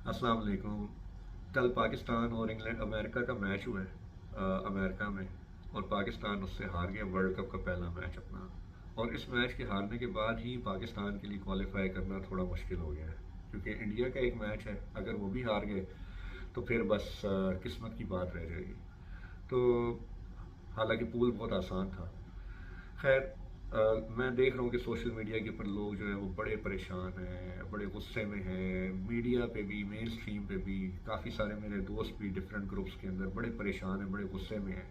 अस्सलाम वालेकुम। कल पाकिस्तान और इंग्लैंड अमेरिका का मैच हुआ है अमेरिका में। और पाकिस्तान उससे हार गया वर्ल्ड कप का पहला मैच अपना। और इस मैच के हारने के बाद ही पाकिस्तान के लिए क्वालिफाई करना थोड़ा मुश्किल हो गया है, क्योंकि इंडिया का एक मैच है, अगर वो भी हार गए तो फिर बस किस्मत की बात रह जाएगी। तो हालांकि पूल बहुत आसान था। खैर, मैं देख रहा हूँ कि सोशल मीडिया के ऊपर लोग जो है वो बड़े परेशान हैं, बड़े गुस्से में हैं। मीडिया पे भी, मेन स्ट्रीम पे भी, काफ़ी सारे मेरे दोस्त भी डिफरेंट ग्रुप्स के अंदर बड़े परेशान हैं, बड़े गुस्से में हैं।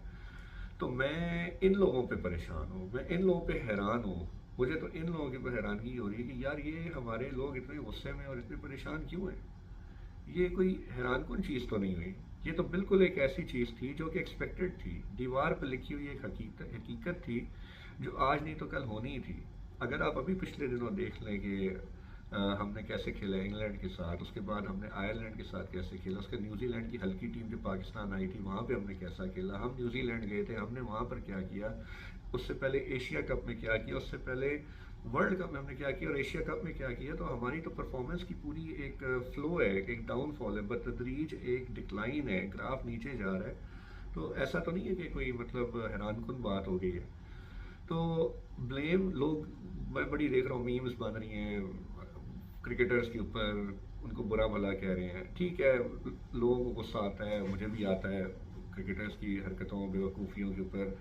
तो मैं इन लोगों पे परेशान हूँ, मैं इन लोगों पे हैरान हूँ। मुझे तो इन लोगों की हैरानगी हो रही है कि यार, ये हमारे लोग इतने गुस्से में और इतने परेशान क्यों हैं। ये कोई हैरानकुन चीज़ तो नहीं हुई। ये तो बिल्कुल एक ऐसी चीज़ थी जो कि एक्सपेक्टेड थी, दीवार पर लिखी हुई एक हकीकत हकीकत थी, जो आज नहीं तो कल होनी ही थी। अगर आप अभी पिछले दिनों देख लें कि हमने कैसे खेला इंग्लैंड के साथ, उसके बाद हमने आयरलैंड के साथ कैसे खेला, उसके न्यूजीलैंड की हल्की टीम जो पाकिस्तान आई थी वहाँ पे हमने कैसा खेला, हम न्यूजीलैंड गए थे, हमने वहाँ पर क्या किया, उससे पहले एशिया कप में क्या किया, उससे पहले वर्ल्ड कप में हमने क्या किया और एशिया कप में क्या किया। तो हमारी तो परफॉर्मेंस की पूरी एक फ्लो है, एक डाउनफॉल है, बतदरीज एक डिक्लाइन है, ग्राफ नीचे जा रहा है। तो ऐसा तो नहीं है कि कोई मतलब हैरानकुन बात हो गई है। तो ब्लेम लोग, मैं बड़ी देख रहा हूँ मीम्स बन रही हैं क्रिकेटर्स के ऊपर, उनको बुरा भला कह रहे हैं। ठीक है, लोगों को गुस्सा आता है, मुझे भी आता है क्रिकेटर्स की हरकतों, बेवकूफ़ियों के ऊपर।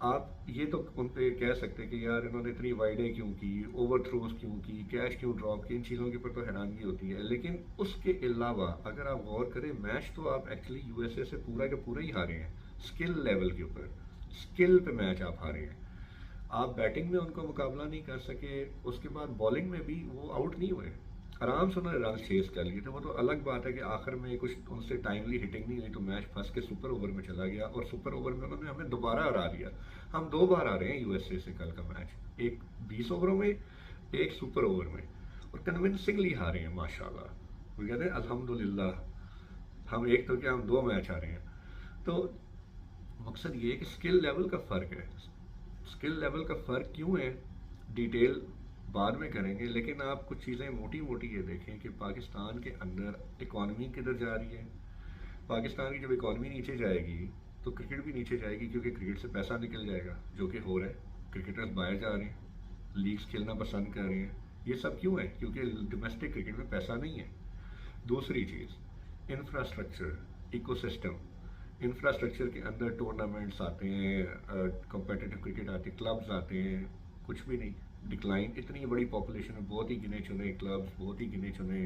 आप ये तो उन पे कह सकते हैं कि यार, इन्होंने इतनी वाइडें क्यों की, ओवर थ्रोज क्यों की, कैच क्यों ड्रॉप की, इन चीज़ों के ऊपर तो हैरानगी होती है। लेकिन उसके अलावा अगर आप गौर करें, मैच तो आप एक्चुअली यूएसए से पूरा का पूरा ही हारे हैं। स्किल लेवल के ऊपर, स्किल पे मैच आप हारे हैं। आप बैटिंग में उनको मुकाबला नहीं कर सके, उसके बाद बॉलिंग में भी वो आउट नहीं हुए। आराम से उन्होंने रन चेज कर लिए थे। वो तो अलग बात है कि आखिर में कुछ उनसे टाइमली हिटिंग नहीं हुई तो मैच फंस के सुपर ओवर में चला गया, और सुपर ओवर में उन्होंने हमें दोबारा हरा दिया। हम दो बार आ रहे हैं यूएसए से कल का मैच, एक 20 ओवरों में, एक सुपर ओवर में, और कन्विंसिंगली हारे हैं माशाल्लाह। वो कहते हैं अल्हम्दुलिल्लाह, हम एक तो क्या, हम दो मैच आ रहे हैं। तो मकसद ये है कि स्किल लेवल का फ़र्क है। स्किल लेवल का फ़र्क क्यों है, डिटेल बाद में करेंगे। लेकिन आप कुछ चीज़ें मोटी मोटी ये देखें कि पाकिस्तान के अंदर इकॉनमी किधर जा रही है। पाकिस्तान की जब इकॉनमी नीचे जाएगी तो क्रिकेट भी नीचे जाएगी, क्योंकि क्रिकेट से पैसा निकल जाएगा, जो कि हो रहा है। क्रिकेटर्स बाहर जा रहे हैं, लीग्स खेलना पसंद कर रहे हैं। ये सब क्यों है? क्योंकि डोमेस्टिक क्रिकेट में पैसा नहीं है। दूसरी चीज़, इंफ्रास्ट्रक्चर, इकोसिस्टम। इंफ्रास्ट्रक्चर के अंदर टूर्नामेंट्स आते हैं, कॉम्पिटिटिव क्रिकेट आती है, क्लब्स आते हैं, कुछ भी नहीं। डिक्लाइन, इतनी बड़ी पॉपुलेशन में बहुत ही गिने चुने क्लब्स, बहुत ही गिने चुने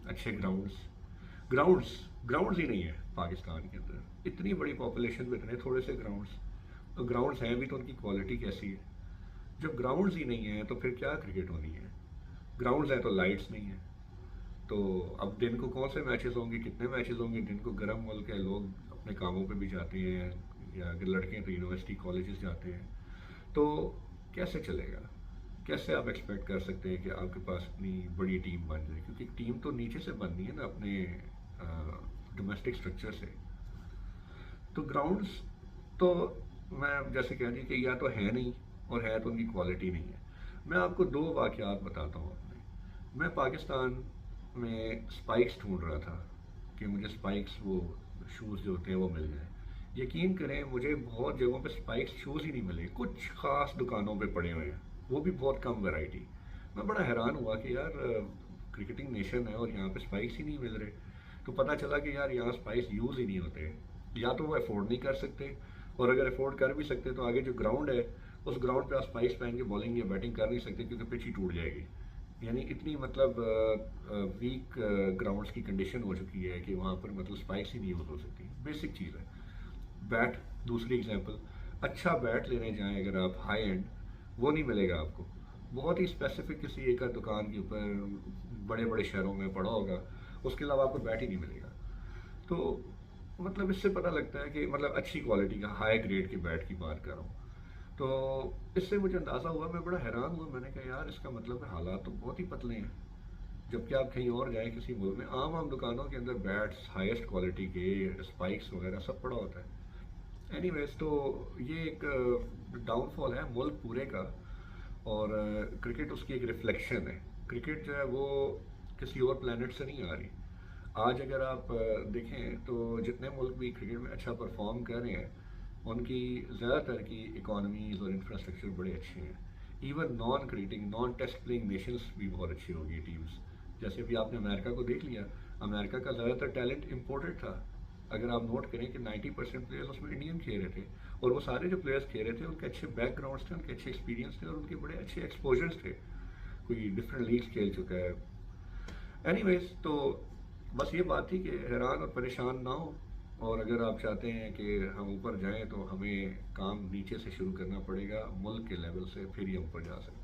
अच्छे ग्राउंड्स। ग्राउंड्स ग्राउंड्स ही नहीं है पाकिस्तान के अंदर, इतनी बड़ी पॉपुलेशन में इतने थोड़े से ग्राउंड्स। तो ग्राउंड्स हैं भी तो उनकी क्वालिटी कैसी है? जब ग्राउंड्स ही नहीं है तो फिर क्या क्रिकेट होनी है? ग्राउंड्स हैं तो लाइट्स नहीं है। तो अब दिन को कौन से मैचेस होंगे, कितने मैचेस होंगे? दिन को गर्म मुल्क है, लोग अपने कामों पे भी जाते हैं, या अगर लड़के हैं तो यूनिवर्सिटी कॉलेजेस जाते हैं। तो कैसे चलेगा? कैसे आप एक्सपेक्ट कर सकते हैं कि आपके पास इतनी बड़ी टीम बन जाए? क्योंकि टीम तो नीचे से बननी है ना, अपने डोमेस्टिक स्ट्रक्चर से। तो ग्राउंड्स तो, मैं जैसे कह दी कि या तो है नहीं, और है तो उनकी क्वालिटी नहीं है। मैं आपको दो वाक़यात बताता हूँ अपने। मैं पाकिस्तान में स्पाइक्स ढूंढ रहा था कि मुझे स्पाइक्स, वो शूज़ जो होते हैं वो मिल जाए। यकीन करें, मुझे बहुत जगहों पे स्पाइक्स शूज़ ही नहीं मिले, कुछ ख़ास दुकानों पे पड़े हुए हैं, वो भी बहुत कम वैरायटी। मैं बड़ा हैरान हुआ कि यार, क्रिकेटिंग नेशन है और यहाँ पे स्पाइक्स ही नहीं मिल रहे। तो पता चला कि यार, यहाँ स्पाइक्स यूज़ ही नहीं होते। या तो वो अफोर्ड नहीं कर सकते, और अगर अफोर्ड कर भी सकते तो आगे जो ग्राउंड है, उस ग्राउंड पे आप स्पाइक्स पहन के बॉलिंग या बैटिंग कर नहीं सकते, क्योंकि पिच ही टूट जाएगी। यानी इतनी मतलब वीक ग्राउंड्स की कंडीशन हो चुकी है कि वहाँ पर मतलब स्पाइक्स ही नहीं यूज़ हो सकती। बेसिक चीज़ है। बैट, दूसरी एग्जांपल, अच्छा बैट लेने जाएं अगर आप, हाई एंड, वो नहीं मिलेगा आपको। बहुत ही स्पेसिफिक किसी एक आध दुकान के ऊपर बड़े बड़े शहरों में पड़ा होगा, उसके अलावा आपको बैट ही नहीं मिलेगा। तो मतलब इससे पता लगता है कि मतलब अच्छी क्वालिटी का हाई ग्रेड के बैट की बात कर रहा हूँ। तो इससे मुझे अंदाज़ा हुआ, मैं बड़ा हैरान हुआ। मैंने कहा यार, इसका मतलब है हालात तो बहुत ही पतले हैं। जबकि आप कहीं और जाएं किसी मुल्क में, आम आम दुकानों के अंदर बैट्स हाईएस्ट क्वालिटी के, स्पाइक्स वगैरह सब पड़ा होता है। एनीवेज, तो ये एक डाउनफॉल है मुल्क पूरे का। और क्रिकेट उसकी एक रिफ्लेक्शन है। क्रिकेट जो है वो किसी और प्लेनेट से नहीं आ रही। आज अगर आप देखें तो जितने मुल्क भी क्रिकेट में अच्छा परफॉर्म कर रहे हैं, उनकी ज़्यादातर की इकॉनमीज़ और इंफ्रास्ट्रक्चर बड़े अच्छे हैं। Even non cricketing non test playing nations भी बहुत अच्छी होगी टीम्स। जैसे अभी आपने अमेरिका को देख लिया, अमेरिका का ज़्यादातर टैलेंट इम्पोर्टेड था। अगर आप नोट करें कि 90% प्लेयर्स उसमें इंडियन खेल रहे थे, और वो सारे जो प्लेयर्स खेल रहे थे उनके अच्छे बैकग्राउंड्स थे, उनके अच्छे एक्सपीरियंस थे और उनके बड़े अच्छे एक्सपोजर्स थे। कोई डिफरेंट लीग्स खेल चुका है। एनीवेज, तो बस ये बात थी कि हैरान और परेशान ना हो, और अगर आप चाहते हैं कि हम ऊपर जाएं तो हमें काम नीचे से शुरू करना पड़ेगा, मुल्क के लेवल से, फिर ही हम ऊपर जा सकते हैं।